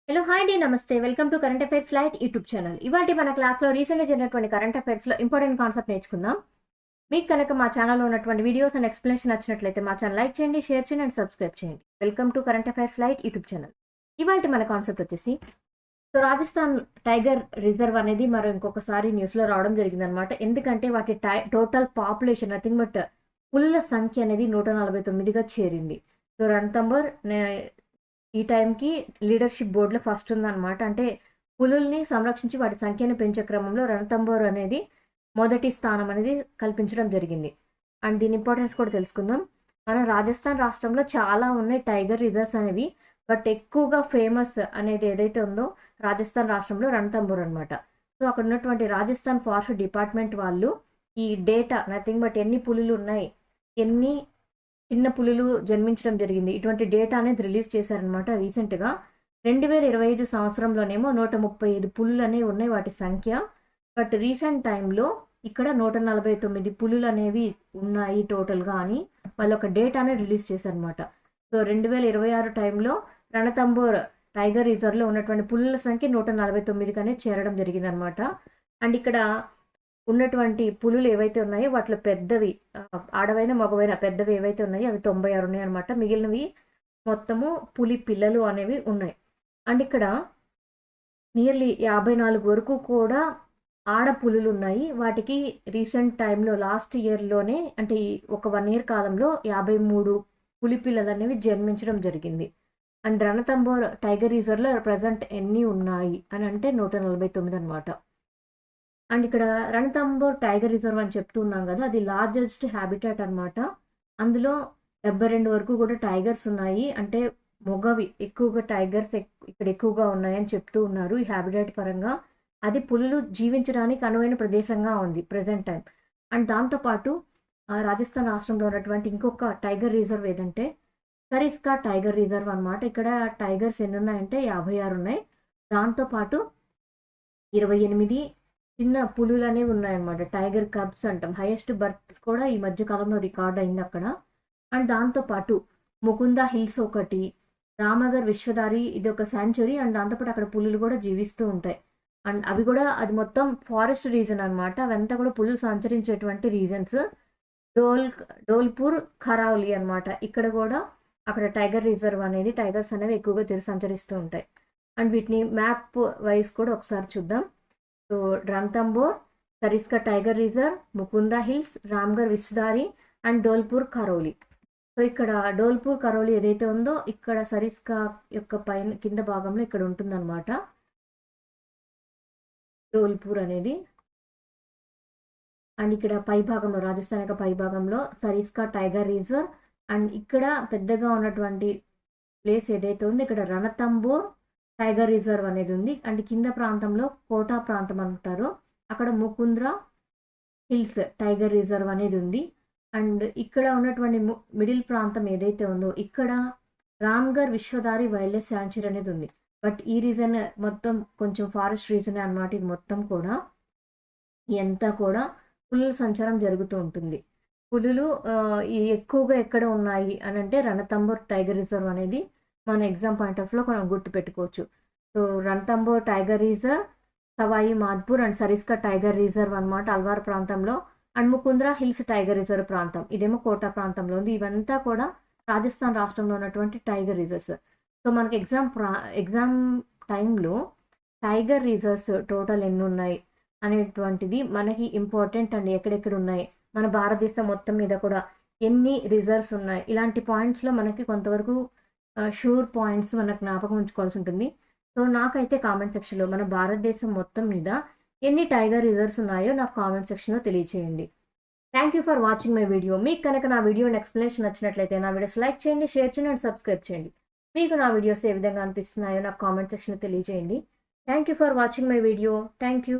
Hello hi అండి నమస్తే welcome to current affairs light YouTube channel. ఇవాళ మన క్లాస్లో రీసెంట్గా జరిగినటువంటి కరెంట్ అఫైర్స్లో ఇంపార్టెంట్ కాన్సెప్ట్ నేర్చుకుందాం. మీకు కనుక మా ఛానల్లో ఉన్నటువంటి వీడియోస్ అండ్ ఎక్స్ప్లెనేషన్ నచ్చినట్లయితే మా ఛానల్ లైక్ చేయండి, షేర్ చేయండి అండ్ సబ్స్క్రైబ్ చేయండి. Welcome to current affairs light YouTube channel. ఇవాళ మన కాన్సెప్ట్ వచ్చేసి రాజస్థాన్ టైగర్ రిజర్వ్ అనేది మరో ఇంకొకసారి న్యూస్లో రావడం జరిగిందనమాట. ఎందుకంటే వాటి టోటల్ పాపులేషన్ నథింగ్ బట్ పులుల సంఖ్య అనేది 149గా చేరింది. సో రణతంబోర్ ఈ టైంకి లీడర్షిప్ బోర్డులో ఫస్ట్ ఉందన్నమాట. అంటే పులుల్ని సంరక్షించి వాటి సంఖ్యను పెంచే క్రమంలో రణతంబోర్ అనేది మొదటి స్థానం అనేది కల్పించడం జరిగింది. అండ్ దీని ఇంపార్టెన్స్ కూడా తెలుసుకుందాం. మన రాజస్థాన్ రాష్ట్రంలో చాలా ఉన్నాయి టైగర్ రిజర్వ్స్ అనేవి. బట్ ఎక్కువగా ఫేమస్ అనేది ఏదైతే ఉందో రాజస్థాన్ రాష్ట్రంలో రణతంబోర్ అనమాట. సో అక్కడ ఉన్నటువంటి రాజస్థాన్ ఫారెస్ట్ డిపార్ట్మెంట్ వాళ్ళు ఈ డేటా నథింగ్ బట్ ఎన్ని పులులు ఉన్నాయి, ఎన్ని చిన్న పులులు జన్మించడం జరిగింది, ఇటువంటి డేటా అనేది రిలీజ్ చేశారనమాట రీసెంట్గా. 2025 సంవత్సరంలోనేమో 135 పులులు అనేవి ఉన్నాయి వాటి సంఖ్య. బట్ రీసెంట్ టైంలో ఇక్కడ 149 పులులు అనేవి ఉన్నాయి టోటల్గా అని వాళ్ళు ఒక డేటా అనేది రిలీజ్ చేశారనమాట. సో 2026 టైంలో రణతంబోర్ టైగర్ రిజర్వ్లో ఉన్నటువంటి పులుల సంఖ్య 149కి అనేది చేరడం జరిగిందనమాట. అండ్ ఇక్కడ ఉన్నటువంటి పులులు ఏవైతే ఉన్నాయో వాటిలో పెద్దవి ఆడవైన మగవైన పెద్దవి ఏవైతే ఉన్నాయో అవి 96 ఉన్నాయి అనమాట. మిగిలినవి మొత్తము పులి పిల్లలు అనేవి ఉన్నాయి. అండ్ ఇక్కడ నియర్లీ 54 వరకు కూడా ఆడ పులులు ఉన్నాయి. వాటికి రీసెంట్ టైంలో లాస్ట్ ఇయర్లోనే అంటే ఒక 1 ఇయర్ కాలంలో 53 పులి పిల్లలు అనేవి జన్మించడం జరిగింది. అండ్ రణతంబోర్ టైగర్ రిజర్వ్లో ప్రజెంట్ ఎన్ని ఉన్నాయి అని అంటే 149 అనమాట. అండ్ ఇక్కడ రణతంబోర్ టైగర్ రిజర్వ్ అని చెప్తున్నాం కదా, అది లార్జెస్ట్ హ్యాబిటాట్ అనమాట. అందులో 72 వరకు కూడా టైగర్స్ ఉన్నాయి. అంటే మొగవి ఎక్కువగా టైగర్స్ ఇక్కడ ఎక్కువగా ఉన్నాయని చెప్తూ ఉన్నారు ఈ హ్యాబిటాట్ పరంగా. అది పులులు జీవించడానికి అనువైన ప్రదేశంగా ఉంది ప్రజెంట్ టైం. అండ్ దాంతోపాటు రాజస్థాన్ రాష్ట్రంలో ఉన్నటువంటి ఇంకొక టైగర్ రిజర్వ్ ఏదంటే సరిస్కా టైగర్ రిజర్వ్ అనమాట. ఇక్కడ టైగర్స్ ఎన్ని ఉన్నాయంటే 56 ఉన్నాయి. దాంతోపాటు 28 చిన్న పులులు అనేవి ఉన్నాయన్నమాట. టైగర్ కబ్స్ అంటాం. హైయెస్ట్ బర్త్స్ కూడా ఈ మధ్య కాలంలో రికార్డ్ అయింది అక్కడ. అండ్ దాంతోపాటు ముకుందా హిల్స్ ఒకటి, రామగర్ విశ్వదారి ఇది ఒక శాంచురీ. అండ్ దాంతోపాటు అక్కడ పులులు కూడా జీవిస్తూ ఉంటాయి. అండ్ అవి కూడా అది మొత్తం ఫారెస్ట్ రీజన్ అనమాట. అవంతా కూడా పులులు సంచరించేటువంటి రీజన్స్. డోల్పూర్ ఖరౌలి అనమాట. ఇక్కడ కూడా అక్కడ టైగర్ రిజర్వ్ అనేది టైగర్స్ అనేవి ఎక్కువగా సంచరిస్తూ ఉంటాయి. అండ్ వీటిని మ్యాప్ వైజ్ కూడా ఒకసారి చూద్దాం. So Ranthambore, Sariska tiger reserve, Mukunda hills, Ramgarh Vishdhari and Dholpur Karauli. So ఇక్కడ డోల్పూర్ ఖరౌలి ఏదైతే ఉందో ఇక్కడ సరిస్కా యొక్క పైన కింద భాగంలో ఇక్కడ ఉంటుందన్నమాట డోల్పూర్ అనేది. అండ్ ఇక్కడ పై భాగంలో రాజస్థాన్ యొక్క పై భాగంలో సరిస్కా టైగర్ రిజర్వ్. అండ్ ఇక్కడ పెద్దగా ఉన్నటువంటి ప్లేస్ ఏదైతే ఉందో ఇక్కడ రణతంబోర్ టైగర్ రిజర్వ్ అనేది ఉంది. అండ్ కింద ప్రాంతంలో కోటా ప్రాంతం అంటారు, అక్కడ ముకుంద్రా హిల్స్ టైగర్ రిజర్వ్ అనేది ఉంది. అండ్ ఇక్కడ ఉన్నటువంటి మిడిల్ ప్రాంతం ఏదైతే ఉందో ఇక్కడ రామ్గర్ విశ్వదారి వైల్డ్ లైఫ్ శాంచురీ అనేది ఉంది. బట్ ఈ రీజన్ మొత్తం కొంచెం ఫారెస్ట్ రీజనే అనమాట. ఇది మొత్తం కూడా ఇదంతా కూడా పులుల సంచారం జరుగుతూ ఉంటుంది. పులులు ఎక్కువగా ఎక్కడ ఉన్నాయి అని అంటే రణతంబోర్ టైగర్ రిజర్వ్ అనేది మన ఎగ్జామ్ పాయింట్ ఆఫ్ లో మనం గుర్తుపెట్టుకోవచ్చు. So Ranthambore tiger reserve, Sawai Madhopur and Sariska tiger reserve అనమాట అల్వార్ ప్రాంతంలో. And Mukundra hills tiger reserve ప్రాంతం ఇదేమో కోటా ప్రాంతంలో ఉంది. ఇవంతా కూడా రాజస్థాన్ రాష్ట్రంలో ఉన్నటువంటి టైగర్ రిజర్వ్స్. సో మనకి ఎగ్జామ్ టైంలో టైగర్ రిజర్వ్స్ టోటల్ ఎన్ని ఉన్నాయి అనేటువంటిది మనకి ఇంపార్టెంట్. అండ్ ఎక్కడెక్కడ ఉన్నాయి, మన భారతదేశం మొత్తం మీద కూడా ఎన్ని రిజర్వ్స్ ఉన్నాయి, ఇలాంటి పాయింట్స్లో మనకి కొంతవరకు షూర్ పాయింట్స్ మనకు జ్ఞాపకం ఉంచుకోవాల్సి ఉంటుంది. సో నాకైతే కామెంట్ సెక్షన్లో మన భారతదేశం మొత్తం మీద ఎన్ని టైగర్ రిజర్వ్స్ ఉన్నాయో నాకు కామెంట్ సెక్షన్లో తెలియచేయండి. Thank you for watching my video. మీకు కనుక నా వీడియో ఎక్స్ప్లెనేషన్ నచ్చినట్లయితే నా వీడియోస్ లైక్ చేయండి, షేర్ చేయండి అండ్ సబ్స్క్రైబ్ చేయండి. మీకు నా వీడియోస్ ఏ విధంగా అనిపిస్తున్నాయో నాకు కామెంట్ సెక్షన్లో తెలియజేయండి. Thank you for watching my video. Thank you.